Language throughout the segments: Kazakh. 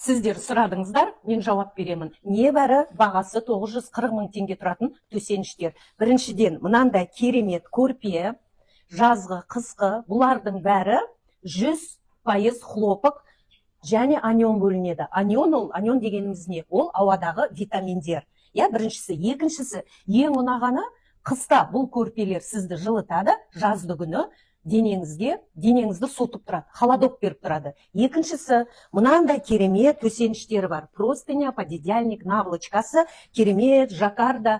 Сіздер сұрадыңыздар, мен жауап беремін. Небәрі бағасы 940 мың теңге тұратын төсеніштер. Біріншіден, мынандай керемет көрпе, жазғы, қысқы, бұлардың бәрі 100% хлопок және анион бөлінеді. Анион дегеніміз не? Ол ауадағы витаминдер. Біріншісі. Екіншісі, ең ұнағаны, қыста бұл көрпелер сізді жылытады, жазды күні денеңізді суытып тұрады, холодок беріп тұрады. Екіншісі, мынандай керемет төсеніштері бар. Простыня, пододеяльник, наволочкасы, керемет, жаккарда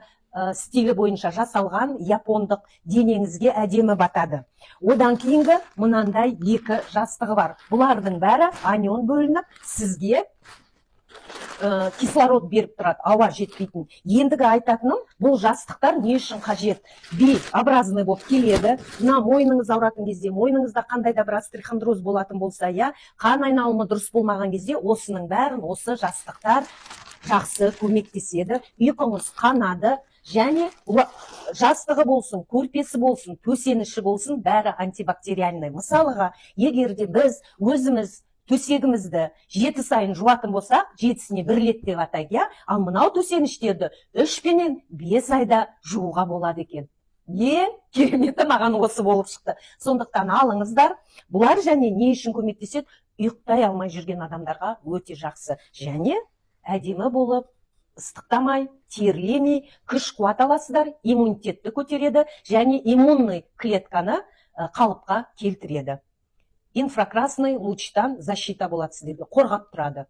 стилі бойынша жасалған япондық, денеңізге әдемі батады. Одан кейінгі мынандай екі жастығы бар. Бұлардың бәрі анион бөлініп, сізге кислород беріп тұрады, ауа жетпейтін. Ендігі айтатыным, бұл жастықтар не үшін қажет? B-образный болып келеді. Мына мойныңыз ауыратын кезде, мойныңызда қандай да бір остеохондроз болатын болса, қан айналымы дұрыс болмаған кезде, осының бәрін осы жастықтар жақсы көмектеседі. Ұйқыңыз қанады, және жастығы болсын, көрпесі болсын, төсеніші болсын, бәрі антибактериальный. Мысалыға, егер де біз өзіміз төсегімізді 7 сайын жуатын болсақ, 7-сіне 1 рет деп атайық, ал мынау төсеніштерді 3 пенен 5 айда жууға болады екен. Кереметі маған осы болып шықты. Сондықтан алыңыздар. Бұлар және не үшін көмектеседі? Ұйықтай алмай жүрген адамдарға өте жақсы. Және әдемі болып, ыстықтамай, терлемей, күш-қуат аласыздар, иммунитетті көтереді және иммунный клетканы қалыпқа келтіреді. Инфракрасный лучтан защита болады сіздерге, қорғап тұрады.